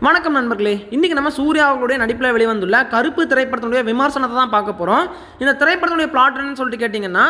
வணக்கம் நண்பர்களே, இன்றைக்கி நம்ம சூர்யா அவர்களுடைய நடிப்பில் வெளிவந்துள்ள கருப்பு திரைப்படத்தினுடைய விமர்சனத்தை தான் பார்க்க போகிறோம். இந்த திரைப்படத்தினுடைய பிளாட் என்னன்னு சொல்லிட்டு கேட்டிங்கன்னா,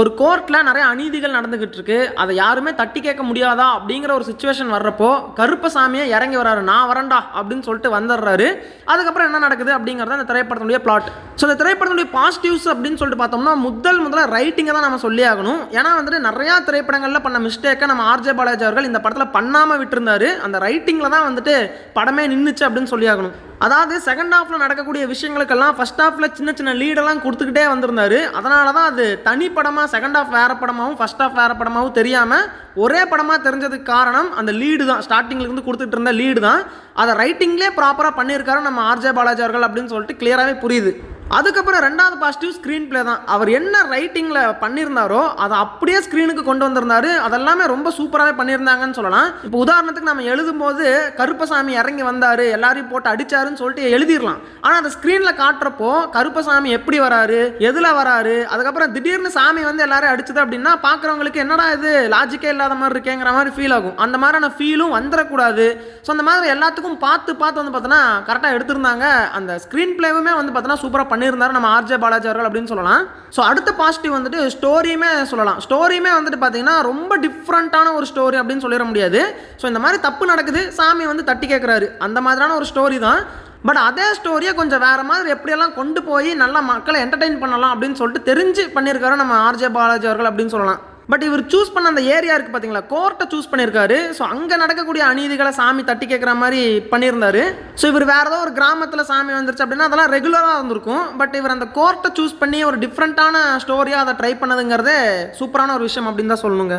ஒரு கோர்ட்டில் நிறைய அநீதிகள் நடந்துகிட்டு இருக்கு, அதை யாருமே தட்டி கேட்க முடியாதா அப்படிங்கிற ஒரு சுச்சுவேஷன் வர்றப்போ கருப்பசாமியை இறங்கி வராரு, நான் வரண்டா அப்படின்னு சொல்லிட்டு வந்துடுறாரு. அதுக்கப்புறம் என்ன நடக்குது அப்படிங்கிறத இந்த திரைப்படத்தினுடைய பிளாட். ஸோ இந்த திரைப்படத்தினுடைய பாசிட்டிவ்ஸ் அப்படின்னு சொல்லிட்டு பார்த்தோம்னா முதல்ல ரைட்டிங்கை தான் நம்ம சொல்லி ஆகணும். ஏன்னா வந்துட்டு நிறையா திரைப்படங்களில் பண்ண மிஸ்டேக்கை நம்ம ஆர்ஜே பாலாஜி அவர்கள் இந்த படத்தில் பண்ணாமல் விட்டுருந்தாரு. அந்த ரைட்டிங்கில் தான் வந்துட்டு படமே நின்றுச்சு அப்படின்னு சொல்லி ஆகணும். அதாவது செகண்ட் ஹாஃபில் நடக்கக்கூடிய விஷயங்களுக்கெல்லாம் ஃபர்ஸ்ட் ஹாஃபில் சின்ன சின்ன லீடெல்லாம் கொடுத்துக்கிட்டே வந்திருந்தாரு. அதனால தான் அது தனி படமாக செகண்ட் ஹாஃப் வேறு படமாகவும் ஃபர்ஸ்ட் ஹாஃப் வேறு படமாகவும் தெரியாமல் ஒரே படமாக தெரிஞ்சதுக்கு காரணம் அந்த லீடு தான். ஸ்டார்டிங்லேருந்து கொடுத்துட்டு இருந்த லீடு தான். அதை ரைட்டிங்லேயே ப்ராப்பராக பண்ணியிருக்காரு நம்ம ஆர்ஜே பாலாஜி அவர்கள் அப்படின்னு சொல்லிட்டு கிளியராகவே புரியுது. அதுக்கப்புறம் ரெண்டாவது பாசிட்டிவ் ஸ்க்ரீன் பிளே தான். அவர் என்ன ரைட்டிங்கில் பண்ணியிருந்தாரோ அதை அப்படியே ஸ்க்ரீனுக்கு கொண்டு வந்திருந்தாரு. அதெல்லாமே ரொம்ப சூப்பராகவே பண்ணியிருந்தாங்கன்னு சொல்லலாம். இப்போ உதாரணத்துக்கு நம்ம எழுதும்போது கருப்பசாமி இறங்கி வந்தார், எல்லாரையும் போட்டு அடித்தாருன்னு சொல்லிட்டு எழுதிடலாம். ஆனால் அந்த ஸ்க்ரீனில் காட்டுறப்போ கருப்பசாமி எப்படி வராரு, எதில் வராரு, அதுக்கப்புறம் திடீர்னு சாமி வந்து எல்லாரும் அடிச்சது அப்படின்னா பார்க்குறவங்களுக்கு என்னடா இது லாஜிக்கே இல்லாத மாதிரி இருக்கேங்கிற மாதிரி ஃபீல் ஆகும். அந்த மாதிரியான ஃபீலும் வந்துடக்கூடாது. ஸோ அந்த மாதிரி எல்லாத்துக்கும் பார்த்து வந்து பார்த்தோன்னா கரெக்டாக எடுத்திருந்தாங்க. அந்த ஸ்க்ரீன் பிளேவுமே வந்து பார்த்தோன்னா சூப்பராக பண்ணியிருந்தாரு நம்ம ஆர்ஜே பாலாஜி அவர்கள் அப்படின்னு சொல்லலாம். ஸோ அடுத்த பாசிட்டிவ் வந்துட்டு ஸ்டோரியுமே சொல்லலாம். ஸ்டோரியுமே வந்துட்டு பார்த்தீங்கன்னா ரொம்ப டிஃப்ரெண்ட்டான ஒரு ஸ்டோரி அப்படின்னு சொல்லிட முடியாது. ஸோ இந்த மாதிரி தப்பு நடக்குது, சாமி வந்து தட்டி கேட்குறாரு, அந்த மாதிரியான ஒரு ஸ்டோரி தான். பட் அதே ஸ்டோரியை கொஞ்சம் வேறு மாதிரி எப்படியெல்லாம் கொண்டு போய் நல்லா மக்களை என்டர்டெயின் பண்ணலாம் அப்படின்னு சொல்லிட்டு தெரிஞ்சு பண்ணியிருக்காரு நம்ம ஆர்ஜே பாலாஜி அவர்கள் அப்படின்னு சொல்லலாம். பட் இவர் சூஸ் பண்ண அந்த ஏரியா இருக்குது பார்த்தீங்களா, கோர்ட்டை சூஸ் பண்ணியிருக்காரு. ஸோ அங்கே நடக்கக்கூடிய அநீதிகளை சாமி தட்டி கேட்குற மாதிரி பண்ணியிருந்தாரு. ஸோ இவர் வேறு ஏதோ ஒரு கிராமத்தில் சாமி வந்துருச்சு அப்படின்னா அதெல்லாம் ரெகுலராக இருந்திருக்கும். பட் இவர் அந்த கோர்ட்டை சூஸ் பண்ணி ஒரு டிஃப்ரெண்ட்டான ஸ்டோரியாக அதை ட்ரை பண்ணதுங்கிறதே சூப்பரான ஒரு விஷயம் அப்படின்னு தான் சொல்லணுங்க.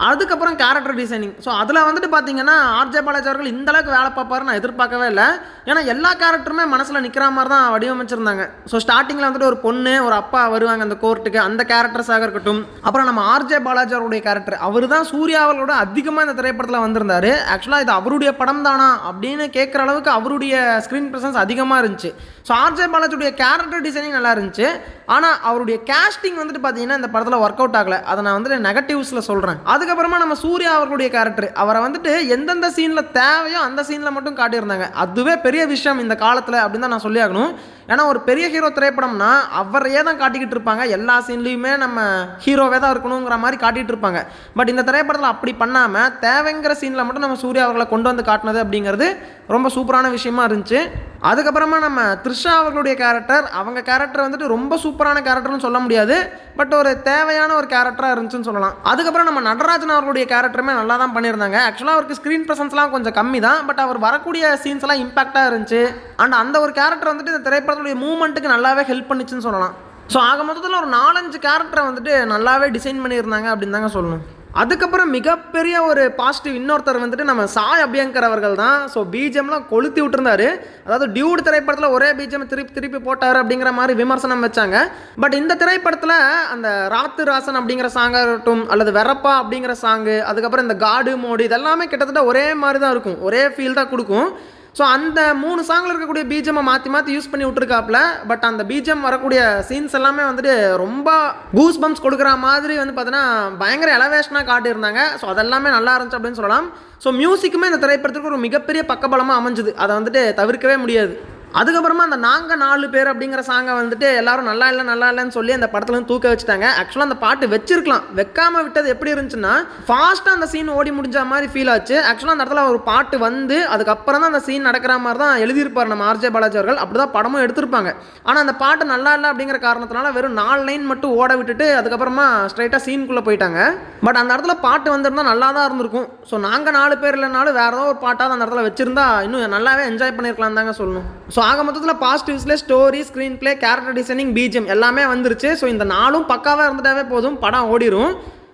அதுக்கப்புறம் கேரக்டர் டிசைனிங். ஸோ அதில் வந்துட்டு பார்த்தீங்கன்னா ஆர்ஜே பாலாஜி அவர்கள் இந்த அளவுக்கு வேலை பார்ப்பாரு நான் எதிர்பார்க்கவே இல்லை. ஏன்னா எல்லா கேரக்டருமே மனசில் நிற்கிற மாதிரி தான் வடிவமைச்சிருந்தாங்க. ஸோ ஸ்டார்டிங்கில் வந்துட்டு ஒரு பொண்ணு ஒரு அப்பா வருவாங்க அந்த கோர்ட்டுக்கு, அந்த கேரக்டர்ஸாக இருக்கட்டும். அப்புறம் நம்ம ஆர்ஜே பாலாஜி அவருடைய கேரக்டர், அவர் தான் சூர்யா அவர்களோட அதிகமாக இந்த திரைப்படத்தில் வந்திருந்தார். ஆக்சுவலாக இது அவருடைய படம் தானா அப்படின்னு கேட்குற அளவுக்கு அவருடைய ஸ்க்ரீன் ப்ரெசன்ஸ் அதிகமாக இருந்துச்சு. ஸோ ஆர்ஜே பாலாஜியுடைய கேரக்டர் டிசைனிங் நல்லா இருந்துச்சு. ஆனால் அவருடைய கேஸ்டிங் வந்துட்டு பார்த்தீங்கன்னா இந்த படத்தில் ஒர்க் அவுட் ஆகலை. அதை நான் வந்துட்டு நெகட்டிவ்ஸில் சொல்கிறேன். அதுக்கப்புறமா நம்ம சூர்யா அவர்களுடைய கேரக்டர், அவரை வந்துட்டு எந்தெந்த சீனில் தேவையோ அந்த சீனில் மட்டும் காட்டியிருந்தாங்க. அதுவே பெரிய விஷயம் இந்த காலத்தில் அப்படின்னு தான் நான் சொல்லி ஆகணும். ஏன்னா ஒரு பெரிய ஹீரோ திரைப்படம்னா அவரையே தான் காட்டிக்கிட்டு இருப்பாங்க. எல்லா சீன்லேயுமே நம்ம ஹீரோவே தான் இருக்கணுங்கிற மாதிரி காட்டிகிட்டு இருப்பாங்க. பட் இந்த திரைப்படத்தில் அப்படி பண்ணாமல் தேவைங்கிற சீனில் மட்டும் நம்ம சூர்யா அவர்களை கொண்டு வந்து காட்டினது அப்படிங்கிறது ரொம்ப சூப்பரான விஷயமா இருந்துச்சு. அதுக்கப்புறமா நம்ம த்ரிஷா அவர்களுடைய கேரக்டர், அவங்க கேரக்டர் வந்துட்டு ரொம்ப சூப்பரான கேரக்டர்னு சொல்ல முடியாது, பட் ஒரு தேவையான ஒரு கேரக்டராக இருந்துச்சுன்னு சொல்லலாம். அதுக்கப்புறம் நம்ம நடராஜன் அவர்களுடைய கேரக்டருமே நல்லா தான் பண்ணியிருந்தாங்க. ஆக்சுவலாக அவருக்கு ஸ்க்ரீன் ப்ரெசன்ஸ்லாம் கொஞ்சம் கம்மி தான், பட் அவர் வரக்கூடிய சீன்ஸ் எல்லாம் இம்பாக்டாக இருந்துச்சு. அண்ட் அந்த ஒரு கேரக்டர் வந்துட்டு இந்த திரைப்படத்துடைய மூவ்மெண்ட்டுக்கு நல்லாவே ஹெல்ப் பண்ணிச்சுன்னு சொல்லலாம். ஸோ ஆக மொத்தத்தில் ஒரு 4-5 கேரக்டரை வந்துட்டு நல்லாவே டிசைன் பண்ணியிருந்தாங்க அப்படின்னு தாங்க சொல்லணும். அதுக்கப்புறம் மிகப்பெரிய ஒரு பாசிட்டிவ் இன்னொருத்தர் வந்துட்டு நம்ம சாய் அபியங்கர் அவர்கள் தான். ஸோ பிஜிஎம்லாம் கொளுத்தி விட்டுருந்தாரு. அதாவது டியூட் திரைப்படத்தில் ஒரே பிஜிஎம் திருப்பி போட்டார் அப்படிங்கிற மாதிரி விமர்சனம் வச்சாங்க. பட் இந்த திரைப்படத்தில் அந்த ராத்து ராசன் அப்படிங்கிற சாங்காக இருக்கட்டும், அல்லது வெறப்பா அப்படிங்கிற சாங்கு, அதுக்கப்புறம் இந்த காடு மோடி, இதெல்லாமே கிட்டத்தட்ட ஒரே மாதிரி தான் இருக்கும், ஒரே ஃபீல் தான் கொடுக்கும். ஸோ அந்த 3 சாங்கில் இருக்கக்கூடிய பிஜிஎம்மை மாற்றி யூஸ் பண்ணி விட்டுருக்காப்புல. பட் அந்த பிஜிஎம் வரக்கூடிய சீன்ஸ் எல்லாமே வந்துட்டு ரொம்ப கூஸ் பம்ப்ஸ் கொடுக்குற மாதிரி வந்து பார்த்தீங்கன்னா பயங்கர எலவேஷனாக காட்டியிருந்தாங்க. ஸோ அதெல்லாமே நல்லா இருந்துச்சு அப்படின்னு சொல்லலாம். ஸோ மியூசிக்குமே இந்த திரைப்படத்துக்கு ஒரு மிகப்பெரிய பக்கபலமாக அமைஞ்சுது, அதை வந்துட்டு தவிர்க்கவே முடியாது. அதுக்கப்புறமா அந்த நாங்கள் 4 பேர் அப்படிங்கிற சாங்கை வந்துட்டு எல்லாரும் நல்லா இல்லைன்னு சொல்லி அந்த படத்துல தூக்க வச்சுட்டாங்க. ஆக்சுவலாக அந்த பாட்டு வச்சிருக்கலாம், வைக்காம விட்டது எப்படி இருந்துச்சுன்னா ஃபாஸ்ட்டாக அந்த சீன் ஓடி முடிஞ்ச மாதிரி ஃபீல் ஆச்சு. ஆக்சுவலாக அந்த இடத்துல ஒரு பாட்டு வந்து அதுக்கப்புறம் தான் அந்த சீன் நடக்கிற மாதிரி தான் எழுதியிருப்பார் நம்ம ஆர்ஜே பாலாஜி அவர்கள். அப்படி தான் படமும் எடுத்திருப்பாங்க. ஆனால் அந்த பாட்டு நல்லா இல்லை அப்படிங்கிற காரணத்தினால வெறும் 4 லைன் மட்டும் ஓட விட்டுட்டு அதுக்கப்புறமா ஸ்ட்ரைட்டாக சீனுக்குள்ளே போயிட்டாங்க. பட் அந்த இடத்துல பாட்டு வந்திருந்தால் நல்லா தான் இருந்திருக்கும். ஸோ நாங்கள் 4 பேர் இல்லைனாலும் வேறு ஏதோ ஒரு பாட்டாக அந்த இடத்துல வச்சிருந்தா இன்னும் நல்லாவே என்ஜாய் பண்ணியிருக்கலாம் தாங்க சொல்லணும். ஸோ ஆக மொத்தத்தில் பாசிட்டிவ்ஸில் story, screenplay, character designing, BGM எல்லாமே வந்துருச்சு. ஸோ இந்த 4ம் பக்காவாக இருந்துட்டாவே போதும், படம் ஓடிடும்.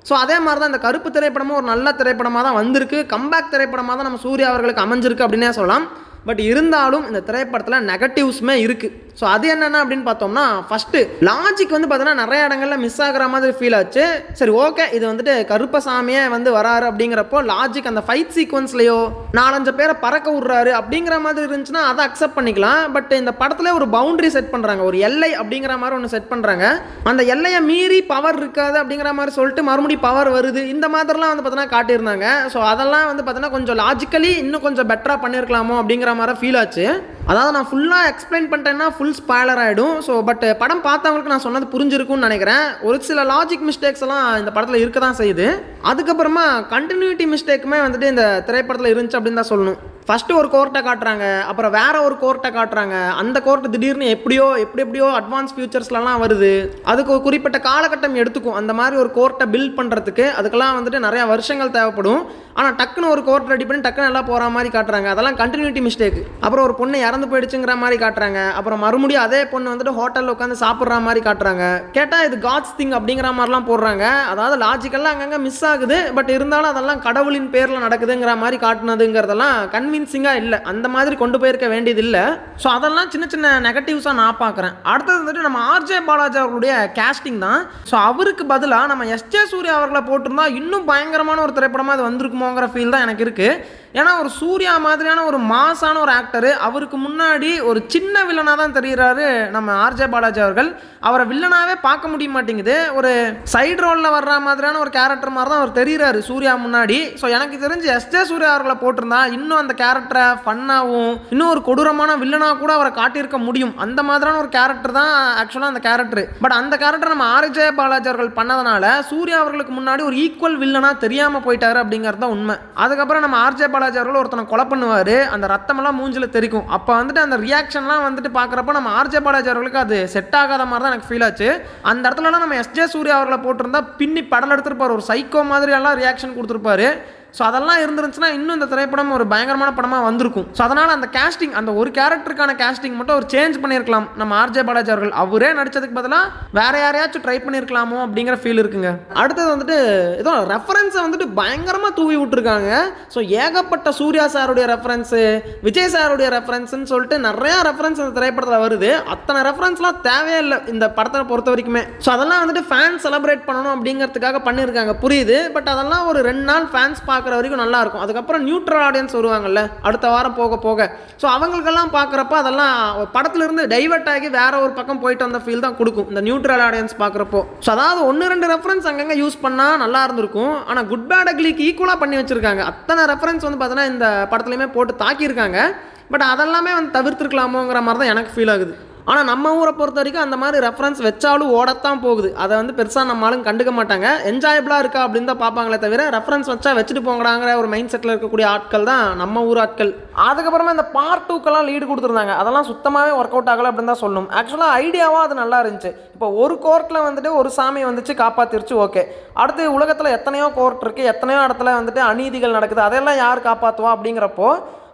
ஸோ அதே மாதிரி தான் இந்த கருப்பு திரைப்படமும் ஒரு நல்ல திரைப்படமாக தான் வந்திருக்கு. கம்பேக் திரைப்படமாக தான் நம்ம சூர்யா அவர்களுக்கு அமைஞ்சிருக்கு அப்படின்னே சொல்லலாம். பட் இருந்தாலும் இந்த திரைப்படத்தில் நெகட்டிவ்ஸுமே இருக்குது. ஸோ அது என்னென்ன அப்படின்னு பார்த்தோம்னா, ஃபஸ்ட்டு லாஜிக் வந்து பார்த்தீங்கன்னா நிறைய இடங்களில் மிஸ் ஆகிற மாதிரி ஃபீல் ஆச்சு. சரி ஓகே, இது வந்துட்டு கருப்பசாமியே வந்து வராரு அப்படிங்கிறப்போ லாஜிக் அந்த ஃபைட் சீக்வன்ஸ்லையோ 4-5 பேரை பறக்க விட்றாரு அப்படிங்கிற மாதிரி இருந்துச்சுன்னா அதை அக்செப்ட் பண்ணிக்கலாம். பட் இந்த படத்துல ஒரு பவுண்டரி செட் பண்ணுறாங்க, ஒரு எல்லை அப்படிங்கிற மாதிரி ஒன்று செட் பண்ணுறாங்க. அந்த எல்லையை மீறி பவர் இருக்காது அப்படிங்கிற மாதிரி சொல்லிட்டு மறுபடியும் பவர் வருது, இந்த மாதிரிலாம் வந்து பார்த்தீங்கன்னா காட்டியிருந்தாங்க. ஸோ அதெல்லாம் வந்து பார்த்தீங்கன்னா கொஞ்சம் லாஜிக்கலி இன்னும் கொஞ்சம் பெட்டராக பண்ணியிருக்கலாமோ அப்படிங்கிற மாதிரி ஃபீல் ஆச்சு. அதாவது நான் ஃபுல்லாக எக்ஸ்பிளைன் பண்ணிட்டேன்னா ஃபுல் ஸ்பாய்லர் ஆகிடும். ஸோ பட் படம் பார்த்தவங்களுக்கு நான் சொன்னது புரிஞ்சிருக்கும்னு நினைக்கிறேன். ஒரு சில லாஜிக் மிஸ்டேக்ஸ் எல்லாம் இந்த படத்தில் இருக்க தான் செய்யுது. அதுக்கப்புறமா கண்டினியூட்டி மிஸ்டேக்குமே வந்துட்டு இந்த திரைப்படத்தில் இருந்துச்சு அப்படின்னு தான் சொல்லணும். ஃபஸ்ட்டு ஒரு கோர்ட்டை காட்டுறாங்க, அப்புறம் வேற ஒரு கோர்ட்டை காட்டுறாங்க. அந்த கோர்ட்டு திடீர்னு எப்படியோ அட்வான்ஸ் ஃபியூச்சர்ஸ்லாம் வருது. அதுக்கு ஒரு குறிப்பிட்ட காலகட்டம் எடுத்துக்கும் அந்த மாதிரி ஒரு கோர்ட்டை பில்ட் பண்ணுறதுக்கு. அதுக்கெல்லாம் வந்துட்டு நிறையா வருஷங்கள் தேவைப்படும். ஆனால் டக்குன்னு ஒரு கோர்ட் ரெடி பண்ணி டக்குன்னு எல்லாம் போகிற மாதிரி காட்டுறாங்க. அதெல்லாம் கண்டினியூட்டி மிஸ்டேக். அப்புறம் ஒரு பொண்ணு இறந்து போயிடுச்சுங்கிற மாதிரி காட்டுறாங்க. அப்புறம் மறுபடியும் அதே பொண்ணு வந்துட்டு ஹோட்டலில் உட்காந்து சாப்பிட்ற மாதிரி காட்டுறாங்க. கேட்டால் இது காட்ஸ் திங் அப்படிங்கிற மாதிரிலாம் போடுறாங்க. அதாவது லாஜிக்கெல்லாம் அங்கங்கே மிஸ் ஆகுது. பட் இருந்தாலும் அதெல்லாம் கடவுளின் பேரில் நடக்குதுங்கிற மாதிரி காட்டுனதுங்கிறதெல்லாம் கன்வின்சிங்காக இல்லை. அந்த மாதிரி கொண்டு போயிருக்க வேண்டியது இல்லை. ஸோ அதெல்லாம் சின்ன சின்ன நெகட்டிவ்ஸாக நான் பார்க்குறேன். அடுத்தது வந்துட்டு நம்ம ஆர்ஜே பாலாஜி அவர்களுடைய கேஸ்டிங் தான். ஸோ அவருக்கு பதிலாக நம்ம எஸ்ஜே சூர்யா அவர்களை போட்டிருந்தா இன்னும் பயங்கரமான ஒரு திரைப்படமாக அது வந்திருக்குமோங்கிற ஃபீல் தான் எனக்கு இருக்குது. ஏன்னா ஒரு சூர்யா மாதிரியான ஒரு மாசான ஒரு ஆக்டர், அவருக்கு முன்னாடி ஒரு சின்ன வில்லனாக தான் தெரிகிறாரு நம்ம ஆர்ஜே பாலாஜி அவர்கள். அவரை வில்லனாகவே பார்க்க முடிய மாட்டேங்குது. ஒரு சைடு ரோலில் வர்ற மாதிரியான ஒரு கேரக்டர் மாதிரி தான் அவர் தெரிகிறாரு சூர்யா முன்னாடி. ஸோ எனக்கு தெரிஞ்சு எஸ்ஜே சூர்யா அவர்களை போட்டிருந்தா இன்னும் அந்த கேரக்டரை ஃபன்னாகவும் இன்னும் ஒரு கொடூரமான வில்லனாக கூட அவரை காட்டியிருக்க முடியும். அந்த மாதிரியான ஒரு கேரக்டர் தான் ஆக்சுவலாக அந்த கேரக்டர். பட் அந்த கேரக்டர் நம்ம ஆர்ஜே பாலாஜி அவர்கள் பண்ணதுனால சூர்யா அவர்களுக்கு முன்னாடி ஒரு ஈக்குவல் வில்லனாக தெரியாமல் போயிட்டாரு அப்படிங்கிறது தான் உண்மை. அதுக்கப்புறம் நம்ம ஆர்ஜே பாலாஜி அவர்கள் ஒருத்தனை கொலை பண்ணுவார், அந்த ரத்தமெல்லாம் மூஞ்சில் தெரிக்கும். அப்போ வந்துட்டு அந்த ரியாக்ஷன்லாம் வந்துட்டு பார்க்குறப்ப நம்ம ஆர்ஜே பாலாஜி அவர்களுக்கு அது செட் ஆகாத மாதிரி தான் எனக்கு ஃபீல் ஆச்சு. அந்த இடத்துலலாம் நம்ம எஸ்ஜே சூர்யா அவர்களை போட்டிருந்தா பின்னி படம் எடுத்துருப்பார், ஒரு சைக்கோ மாதிரி எல்லாம் ரியாக்ஷன் கொடுத்துருப்பாரு. ஸோ அதெல்லாம் இருந்துருந்துச்சுன்னா இன்னும் இந்த திரைப்படம் ஒரு பயங்கரமான படமாக வந்திருக்கும். ஸோ அதனால் அந்த கேஸ்டிங், அந்த ஒரு கேரக்டருக்கான கேஸ்டிங் மட்டும் ஒரு சேஞ்ச் பண்ணியிருக்கலாம் நம்ம ஆர்ஜே பாலாஜி அவர்கள். அவரே நடித்ததுக்கு பதிலாக வேற யாரையாச்சும் ட்ரை பண்ணியிருக்கலாமோ அப்படிங்கிற ஃபீல் இருக்குங்க. அடுத்தது வந்துட்டு ஏதோ ரெஃபரன்ஸை வந்துட்டு பயங்கரமாக தூவி விட்டுருக்காங்க. ஸோ ஏகப்பட்ட சூர்யா சாருடைய ரெஃபரன்ஸு, விஜய் சாருடைய ரெஃபரன்ஸ்ன்னு சொல்லிட்டு நிறையா ரெஃபரன்ஸ் இந்த திரைப்படத்தில் வருது. அத்தனை ரெஃபரன்ஸ்லாம் தேவையே இல்லை இந்த படத்தை பொறுத்த வரைக்குமே. ஸோ அதெல்லாம் வந்துட்டு ஃபேன்ஸ் செலிப்ரேட் பண்ணணும் அப்படிங்கிறதுக்காக பண்ணியிருக்காங்க, புரியுது. பட் அதெல்லாம் ஒரு 2 நாள் ஃபேன்ஸ் பார்க்குற வரைக்கும் நல்லா இருக்கும். அதுக்கப்புறம் நியூட்ரல் ஆடியன்ஸ் வருவாங்கல்ல அடுத்த வாரம் போக. ஸோ அவங்களுக்கெல்லாம் பார்க்குறப்ப அதெல்லாம் படத்துலேருந்து டைவர்ட் ஆகி வேற ஒரு பக்கம் போயிட்டு வந்த ஃபீல் தான் கொடுக்கும் இந்த நியூட்ரல் ஆடியன்ஸ் பார்க்குறப்போ. ஸோ அதாவது 1-2 ரெஃபரன்ஸ் அங்கங்கே யூஸ் பண்ணால் நல்லா இருந்திருக்கும். ஆனால் குட் பேட் அக்லிக்கு ஈக்குவலாக பண்ணி வச்சிருக்காங்க. அத்தனை ரெஃபரன்ஸ் வந்து பார்த்தோன்னா இந்த படத்துலையுமே போட்டு தாக்கியிருக்காங்க. பட் அதெல்லாமே வந்து தவிர்த்துருக்கலாமோங்கிற மாதிரி தான் எனக்கு ஃபீல் ஆகுது. ஆனால் நம்ம ஊரை பொறுத்த வரைக்கும் அந்த மாதிரி ரெஃபரன்ஸ் வச்சாலும் ஓடத்தான் போகுது. அதை வந்து பெருசாக நம்மளும் கண்டுக்க மாட்டாங்க. என்ஜாயபிளாக இருக்கா அப்படின்னு தான் பார்ப்பாங்களே தவிர ரெஃபரன்ஸ் வச்சா வச்சுட்டு போங்கடாங்கிற ஒரு மைண்ட் செட்டில் இருக்கக்கூடிய ஆட்கள் தான் நம்ம ஊர் ஆட்கள். அதுக்கப்புறமா இந்த பார்ட் 2க்கெல்லாம் லீடு கொடுத்துருந்தாங்க. அதெல்லாம் சுத்தமாகவே ஒர்க் அவுட் ஆகலை அப்படின்னு தான் சொல்லணும். ஆக்சுவலாக ஐடியாவாக அது நல்லா இருந்துச்சு. இப்போ ஒரு கோர்ட்டில் வந்துட்டு ஒரு சாமி வந்துச்சு காப்பாற்றிருச்சு, ஓகே. அடுத்து உலகத்தில் எத்தனையோ கோர்ட் இருக்குது, எத்தனையோ இடத்துல வந்துட்டு அநீதிகள் நடக்குது, அதெல்லாம் யார் காப்பாற்றுவா அப்படிங்கிறப்போ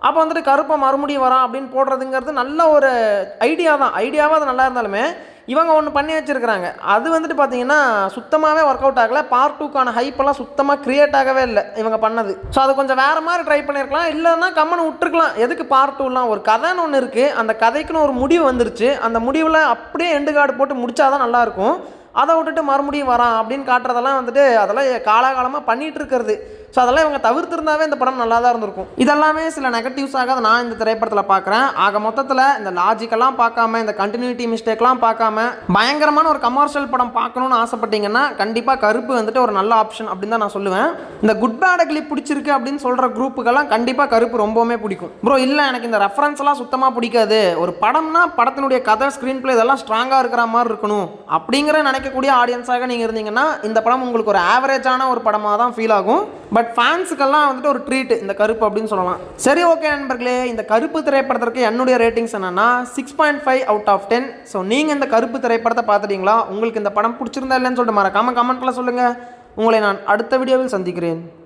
அப்போ வந்துட்டு கருப்பை மறுபடியும் வரான் அப்படின்னு போடுறதுங்கிறது நல்ல ஒரு ஐடியா தான். ஐடியாவாக அது நல்லா இருந்தாலுமே இவங்க ஒன்று பண்ணி வச்சுருக்கிறாங்க. அது வந்துட்டு பார்த்தீங்கன்னா சுத்தமாகவே ஒர்க் அவுட் ஆகலை. பார்ட் 2க்கான ஹைப்பெல்லாம் சுத்தமாக க்ரியேட் ஆகவே இல்லை இவங்க பண்ணது. ஸோ அது கொஞ்சம் வேறு மாதிரி ட்ரை பண்ணியிருக்கலாம். இல்லைன்னா கம்மனை விட்டுருக்கலாம். எதுக்கு பார்ட் 2லாம்? ஒரு கதைன்னு ஒன்று இருக்குது, அந்த கதைக்குன்னு ஒரு முடிவு வந்துருச்சு. அந்த முடிவில் அப்படியே எண்டு கார்டு போட்டு முடிச்சாதான் நல்லாயிருக்கும். அதை விட்டுட்டு மறுபடியும் வரான் அப்படின்னு காட்டுறதெல்லாம் வந்துட்டு அதெல்லாம் காலாகாலமாக பண்ணிகிட்டு இருக்கிறது. ஸோ அதெல்லாம் இவங்க தவிர்த்திருந்தாவே இந்த படம் நல்லா தான் இருந்திருக்கும். இதெல்லாமே சில நெகட்டிவ்ஸாக நான் இந்த திரைப்படத்தில் பார்க்குறேன். ஆக மொத்தத்தில் இந்த லாஜிக்கெல்லாம் பார்க்காம, இந்த கண்டினியூட்டி மிஸ்டேக்லாம் பார்க்காம பயங்கரமான ஒரு கமர்ஷியல் படம் பார்க்கணுன்னு ஆசைப்பட்டீங்கன்னா கண்டிப்பாக கருப்பு வந்துட்டு ஒரு நல்ல ஆப்ஷன் அப்படின்னு தான் நான் சொல்லுவேன். இந்த குட் பேட் அக்லி பிடிச்சிருக்கு அப்படின்னு சொல்கிற குரூப்புக்கெல்லாம் கண்டிப்பாக கருப்பு ரொம்பவுமே பிடிக்கும். ப்ரோ இல்லை எனக்கு இந்த ரெஃபரன்ஸ்லாம் சுத்தமாக பிடிக்காது, ஒரு படம்னா படத்தினுடைய கதை, ஸ்க்ரீன் பிளே இதெல்லாம் ஸ்ட்ராங்காக இருக்கிற மாதிரி இருக்கணும் அப்படிங்கிற நினைக்கக்கூடிய ஆடியன்ஸாக நீங்கள் இருந்தீங்கன்னா இந்த படம் உங்களுக்கு ஒரு ஆவரேஜான ஒரு படமாக தான் ஃபீல் ஆகும். பட் ஃபேன்ஸுக்கெல்லாம் வந்துட்டு ஒரு ட்ரீட் இந்த கருப்பு அப்படின்னு சொல்லலாம். சரி, ஓகே நண்பர்களே, இந்த கருப்பு திரைப்படத்திற்கு என்னுடைய ரேட்டிங்ஸ் என்னன்னா 6.5 அவுட் ஆஃப் 10. ஸோ நீங்கள் இந்த கருப்பு திரைப்படத்தை பார்த்துட்டீங்களா? உங்களுக்கு இந்த படம் பிடிச்சிருந்தா இல்லைன்னு சொல்லிட்டு மறக்காம கமெண்ட்டில் சொல்லுங்கள். உங்களை நான் அடுத்த வீடியோவில் சந்திக்கிறேன்.